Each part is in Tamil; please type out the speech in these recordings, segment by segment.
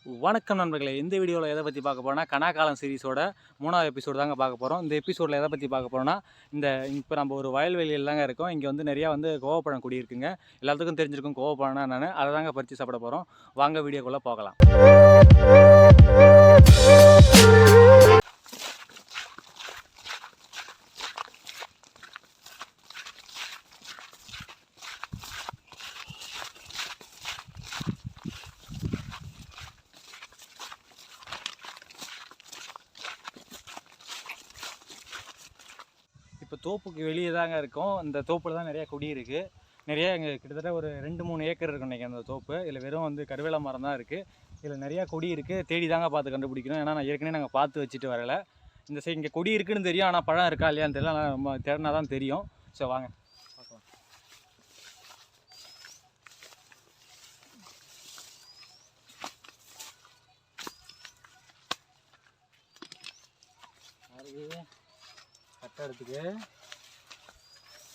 வணக்கம் நண்பர்களே, இந்த வீடியோவில் எதை பற்றி பார்க்க போகிறோம்னா கனாக்காலம் சீரிஸோட 3வது எபிசோடு தாங்க பார்க்க போகிறோம். இந்த எபிசோடில் எதை பற்றி பார்க்க போகிறோம்னா, இப்போ நம்ம ஒரு வயல்வெளியில் தாங்க இருக்கோம். இங்கே வந்து நிறையா கோவப்பழம் குடி இருக்குங்க. எல்லாத்துக்கும் தெரிஞ்சிருக்கும் கோவப்பழம்னா என்னென்னு. அதை தாங்க பறித்து சாப்பிட போகிறோம். வாங்க வீடியோக்குள்ளே போகலாம். இப்போ தோப்புக்கு வெளியே தாங்க இருக்கும். இந்த தோப்பில் தான் நிறையா கொடி இருக்குது. நிறையா இங்கே கிட்டத்தட்ட ஒரு 2-3 ஏக்கர் இருக்கும் இன்றைக்கி அந்த தோப்பு. இதில் வெறும் வேல மரம் தான் இருக்குது. இதில் நிறையா கொடி இருக்குது. தேடி தாங்க பார்த்து கண்டுபிடிக்கணும். ஏன்னா நான் ஏற்கனவே நாங்கள் பார்த்து வச்சுட்டு வரலை. இந்த சைடு இங்கே கொடி இருக்குதுன்னு தெரியும், ஆனால் பழம் இருக்கா இல்லையான்னு தெரியல. ஆனால் நம்ம தேடினா தான் தெரியும். ஸோ வாங்க பார்க்கலாம். கட்டை எடுத்துக்கு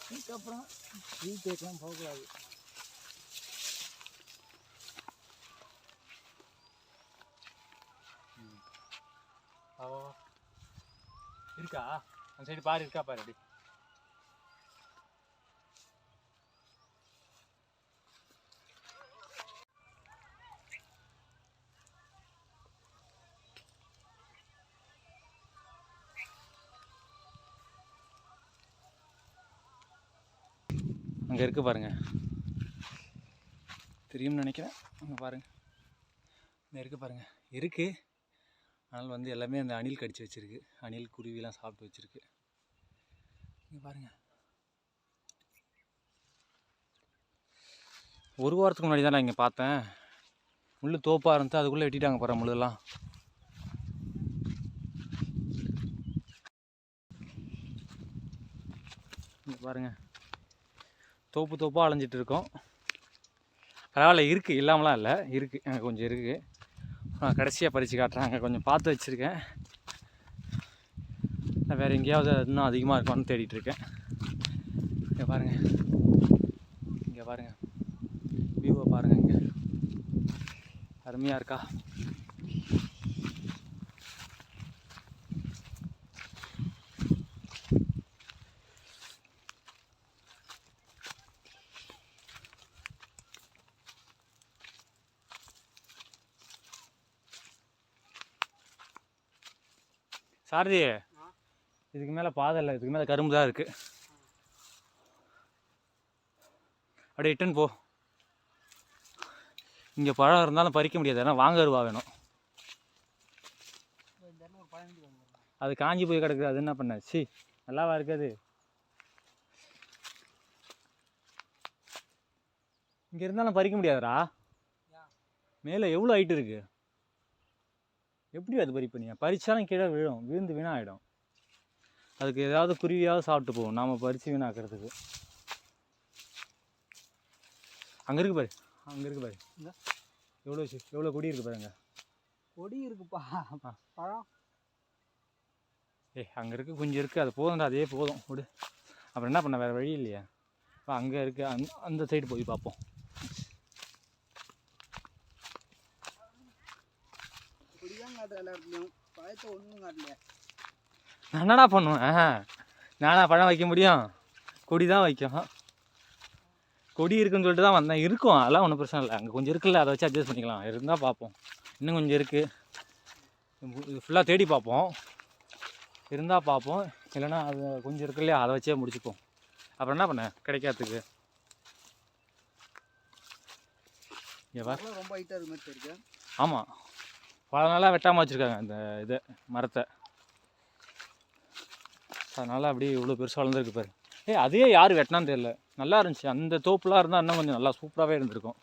அதுக்கப்புறம் டீ கேட்கலாம் போகக்கூடாது. இருக்கா அந்த சைடு பாரு, இருக்கா பாரு. அப்படி அங்கே இருக்குது பாருங்கள், தெரியும்னு நினைக்கிறேன். அங்கே பாருங்கள், இங்கே இருக்குது பாருங்கள். இருக்குது, ஆனால் எல்லாமே அந்த அணில் கடிச்சு வச்சுருக்கு. அணில் குருவிலாம் சாப்பிட்டு வச்சுருக்கு. இங்கே பாருங்கள், ஒரு வாரத்துக்கு முன்னாடி தான் நான் இங்கே பார்த்தேன். முள் தோப்பாக இருந்துச்சு, அதுக்குள்ளே வெட்டிட்டாங்க பாரு முள்ளெல்லாம். இங்கே பாருங்கள், தோப்பாக அலைஞ்சிட்டு இருக்கோம். பரவாயில்ல, இருக்குது, இல்லாமலாம் இல்லை, இருக்குது. எனக்கு கொஞ்சம் இருக்குது. நான் கடைசியாக பறித்து காட்டுறேன். அங்கே கொஞ்சம் பார்த்து வச்சுருக்கேன். நான் வேறு எங்கேயாவது இன்னும் அதிகமாக இருக்கும்னு தேடிட்டுருக்கேன். இங்கே பாருங்கள், இங்கே பாருங்கள், வியூவை பாருங்கள். இங்கே அருமையாக இருக்கா? சாரதி, இதுக்கு மேலே பாதை இல்லை, இதுக்கு மேலே கரும்பு தான் இருக்குது. அப்படியே இட்டுன்னு போ. இங்கே பழம் இருந்தாலும் பறிக்க முடியாது, ஏன்னா வாங்கருவா வேணும். அது காஞ்சி போய் கிடக்குது, அது என்ன பண்ண? சி, நல்லாவா இருக்காது. இங்கே இருந்தாலும் பறிக்க முடியாதுடா. மேலே எவ்வளோ ஹைட்டு இருக்குது, எப்படி அது பறிப்பு? நீ பறிச்சாலும் கீழே விழும், விழுந்து வீணாகிடும். அதுக்கு ஏதாவது குருவியாவது சாப்பிட்டு போகும், நாம் பறித்து வீணாக்கிறதுக்கு. அங்கே இருக்கு பாரு, அங்கே இருக்கு பாரு. எவ்வளோ கொடி இருக்குது பாருங்க. கொடி இருக்குப்பா, பழம். அங்கே இருக்குது, கொஞ்சம் இருக்குது, அது போதும்டா, அதே போதும் விடு. அப்புறம் என்ன பண்ண, வேறு வழி இல்லையா? அங்கே இருக்குது, அந்த சைடு போய் பார்ப்போம். நான் என்னடா பண்ணுவேன்? நானா பழம் வைக்க முடியும்? கொடி தான் வைக்கும். கொடி இருக்குன்னு சொல்லிட்டு தான் வந்தேன். இருக்கும், அதெல்லாம் ஒன்றும் பிரச்சனை இல்லை. அங்கே கொஞ்சம் இருக்குல்ல, அதை வச்சு அட்ஜஸ்ட் பண்ணிக்கலாம். இருந்தால் பார்ப்போம். இன்னும் கொஞ்சம் இருக்குது, இது ஃபுல்லாக தேடி பார்ப்போம். இருந்தால் பார்ப்போம், இல்லைன்னா அது கொஞ்சம் இருக்கு இல்லையா, அதை வச்சே முடிச்சுப்போம். அப்புறம் என்ன பண்ண கிடைக்காதுக்கு. ரொம்ப ஹைட்டாக இருக்கு மாதிரி இருக்கு. ஆமாம், பல நாளாக வெட்டாமல் வச்சுருக்காங்க இந்த இதை, மரத்தை. அதனால் அப்படியே இவ்வளோ பெருசாக வளர்ந்துருக்கு பாரு. அதே யார் வெட்டினான்னு தெரியல, நல்லா இருந்துச்சு. அந்த தோப்புலாம் இருந்தால் இன்னும் கொஞ்சம் நல்லா சூப்பராகவே இருந்திருக்கும்.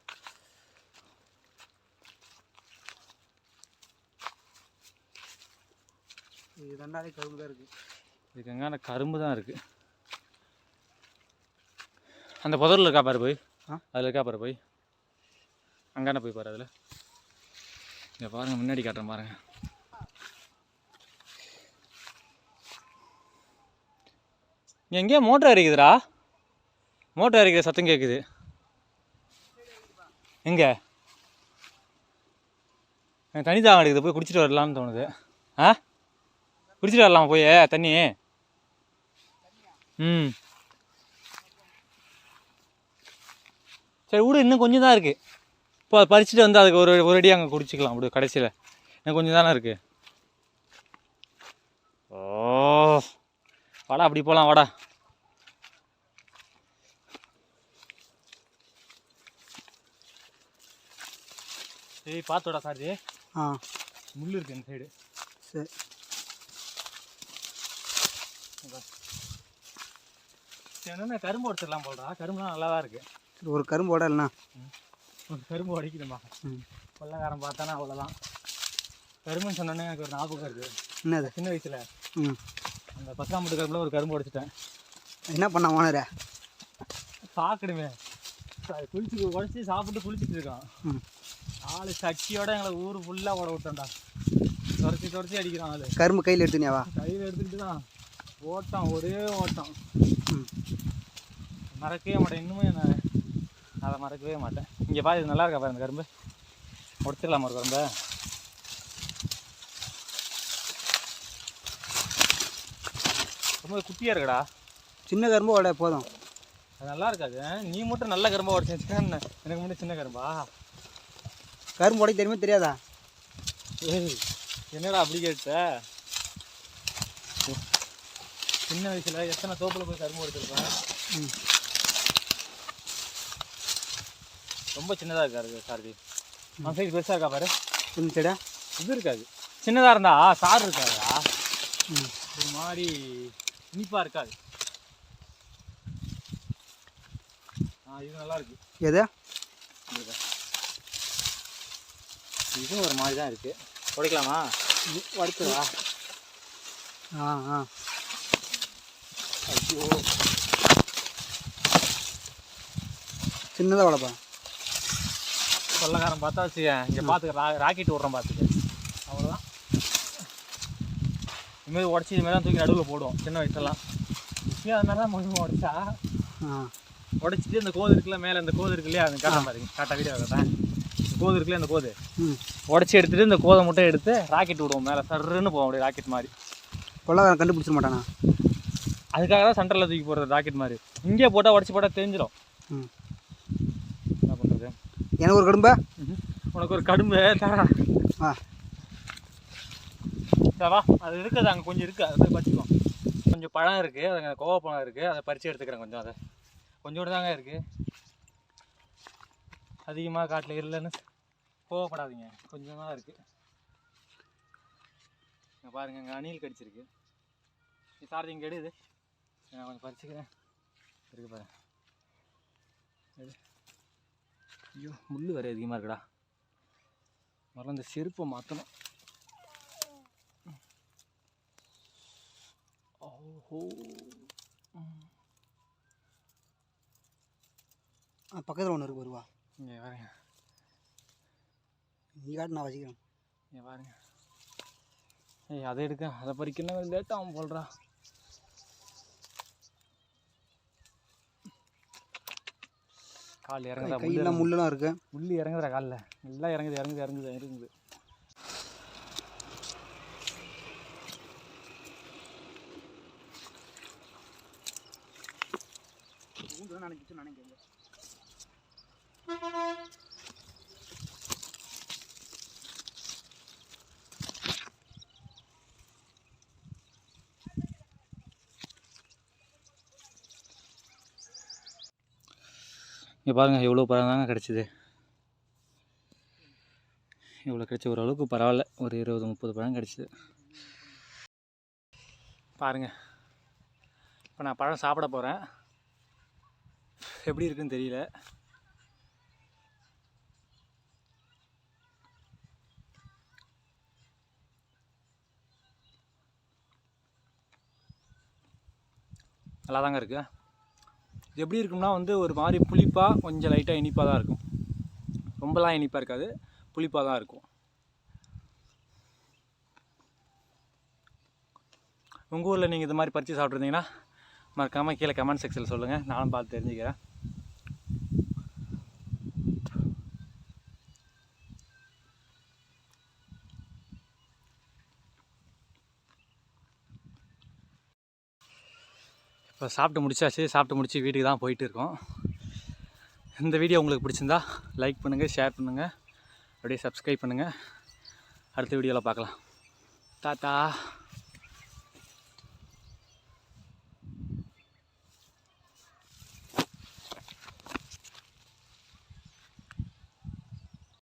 இது ரெண்டாவது கரும்பு தான் இருக்குது. இதுக்கு எங்கே கரும்பு தான் இருக்குது. அந்த புதரில் இருக்கா பாரு போய், அதில் இருக்கா பாரு போய், அங்கான போய் பாரு. அதில் இங்கே பாருங்கள், முன்னாடி காட்டுறேன் பாருங்கள். எங்கேயோ மோட்டர் அரைக்குதுடா, மோட்டர் அரைக்கிற சத்தம் கேட்குது. 应该。எனக்கு தண்ணி தாகம் எடுக்குது, போய் குடிச்சிட்டு வரலாம்னு தோணுது. ஆ, குடிச்சிட்டு வரலாம் போய் தண்ணி. ம், சரி விடு, இன்னும் கொஞ்சம் தான் இருக்குது. இப்போ பறிச்சுட்டு வந்து அதுக்கு ஒரு அடி அங்கே குடிச்சிக்கலாம் விடு. கடைசியில் இன்னும் கொஞ்சம் தானே இருக்குது. ஓ வாடா, அப்படி போகலாம் வாடா. ஏய் பார்த்துடா சார்ஜி. முள் இருக்கு இந்த சைடு. சரி, என்னென்ன கரும்பு உடச்சிடலாம் போடுறா. கரும்புலாம் நல்லா தான் இருக்குது. ஒரு கரும்பு உடலண்ணா. ஒரு கரும்பு உடைக்கணுமா? கொள்ளக்காரன் பார்த்தானா அவ்வளோதான். கரும்புன்னு சொன்னோன்னே எனக்கு ஒரு ஞாபகம் இருக்குது. என்னது? சின்ன வயசில் அந்த 10ஆம் ஆண்டு கரும்புல ஒரு கரும்பு உடைச்சிட்டேன். என்ன பண்ண ஓனர? சாப்பிடுமே, குளிச்சு உடச்சி சாப்பிட்டு குளிச்சுட்டு இருக்கான். ஆளு சட்டியோட எங்களை ஊர் ஃபுல்லாக ஓட விட்டோம்டா. துரத்தி அடிக்கிறான் ஆளு. கரும்பு கையில் எடுத்துனியாவா? கையில் எடுத்துக்கிட்டு தான் ஓட்டம், ஒரே ஓட்டம். மறக்கவே மாட்டேன் இன்னுமே. நான் அதை மறக்கவே மாட்டேன். இங்கே பாரு, இது நல்லா இருக்கா பாரு. இந்த கரும்பு உடச்சிடலாமா ஒரு கரும்பை? ரொம்ப குட்டியாக இருக்குடா. சின்ன கரும்பு உடைய போதும். அது நல்லா இருக்காது. நீ மட்டும் நல்ல கரும்பா உடச்சி வச்சுக்கன்னு. எனக்கு முன்னாடி சின்ன கரும்பா? கரும்பு உடைக்க தெரியுமா தெரியாதா? ஏய் என்னடா அப்படி கேட்ட? சின்ன வயசில் எத்தனை தோப்பில் போய் கரும்பு உடைச்சிருப்பேன். ரொம்ப சின்னதாக இருக்காரு சார்ஜி. அந்த சைடு பெருசாக இருக்கா பாரு. இந்த சைடா இது இருக்காது. சின்னதாக இருந்தா சாறு இருக்காதா? ஒரு மாதிரி இனிப்பாக இருக்காது. இது நல்லா இருக்கு. எது? இதுவும் ஒரு மாதிரி தான் இருக்கு. உடைக்கலாமா? உடைக்குதா? ஐயோ, சின்னதாக வளப்பா. கொள்ளக்காரன் பார்த்தா வச்சுக்க. இங்கே பார்த்துக்க, ராக்கெட் விட்றோம் பார்த்துக்க. அவ்வளோதான். இதுமாரி உடச்சி இதுமாரி தான் தூக்கி நடுவில் போடுவோம் சின்ன வயசுலாம். இப்பயும் அது மாதிரி தான் முழுமை உடைச்சா. உடச்சிட்டு இந்த கோது இருக்குல்ல, மேலே இந்த கோது இருக்கு இல்லையா, அது காட்ட பாருங்க. காட்டா வீடியோ காட்டேன். கோது இருக்குல்ல, இந்த கோது உடச்சி எடுத்துகிட்டு இந்த கோதை மட்டும் எடுத்து ராக்கெட் விடுவோம் மேலே. சர்ன்னு போவோம் அப்படியே ராக்கெட் மாதிரி. கொள்ளக்காரன் கண்டுபிடிச்சிட மாட்டானா? அதுக்காக தான் சென்டரில் தூக்கி போடுறது ராக்கெட் மாதிரி. இங்கே போட்டால் உடச்சி போட்டால் தெரிஞ்சிடும். என்ன பண்ணுறது? எனக்கு ஒரு கடும்பா, உனக்கு ஒரு கடும்பு தரா. சரிவா, அது இருக்குது. அங்கே கொஞ்சம் இருக்குது, அதை போய் பறிச்சுக்கோ. கொஞ்சம் பழம் இருக்குது, அது கோவா பழம் இருக்குது. அதை பறித்து எடுத்துக்கிறேன். கொஞ்சம் அதை கொஞ்சோடு தாங்க இருக்குது. அதிகமாக காட்டில் இல்லைன்னு கோவப்படாதீங்க, கொஞ்சம் தான் இருக்குது. இங்கே பாருங்கள், இங்கே அணில் கடிச்சிருக்கு. நீ சார்ஜ் இங்கே எடுது, நான் கொஞ்சம் பறிச்சுக்கிறேன். இருக்கு பாரு. ஐயோ, முள் வேறு அதிகமாக இருக்குடா. முதல்ல இந்த செருப்பை மாற்றணும். ஓஹோ, பக்கத்தில் ஒன்று இருக்கு. வருவா இங்கே பாருங்க. நீ காட்டு, நான் வச்சுக்கிறேன். இங்கே பாருங்க. ஏய், அதை எடுக்க, அதை பறிக்கணும். லேட்டாக அவன் போடுறா. கால் இறங்குதா? கையெல்லாம் முள்ளெல்லாம் இருக்கு. முள் இறங்குதுடா காலில். நல்லா இறங்குது. நினைக்கிறேன். இங்கே பாருங்கள், எவ்வளோ பழம் தாங்க கிடச்சிது. இவ்வளோ கிடச்சி ஓரளவுக்கு பரவாயில்ல. ஒரு 20-30 பழம் கிடச்சிது பாருங்கள். இப்போ நான் பழம் சாப்பிட போகிறேன். எப்படி இருக்குன்னு தெரியல. நல்லா தாங்க இருக்குது. இது எப்படி இருக்கும்னா ஒரு மாதிரி புளிப்பாக, கொஞ்சம் லைட்டாக இனிப்பாக தான் இருக்கும். ரொம்பலாம் இனிப்பாக இருக்காது, புளிப்பாக தான் இருக்கும். உங்கள் ஊரில் நீங்கள் இது மாதிரி பறித்து சாப்பிட்ருந்தீங்கன்னா மறக்காமல் கீழே கமெண்ட் செக்ஷனில் சொல்லுங்கள், நானும் பார்த்து தெரிஞ்சுக்கிறேன். இப்போ சாப்பிட்டு முடிச்சாச்சு. சாப்பிட்டு முடிச்சு வீட்டுக்கு தான் போயிட்டு இருக்கோம். இந்த வீடியோ உங்களுக்கு பிடிச்சிருந்தா லைக் பண்ணுங்கள், ஷேர் பண்ணுங்கள், அப்படியே சப்ஸ்கிரைப் பண்ணுங்கள். அடுத்த வீடியோவில் பார்க்கலாம். டாட்டா.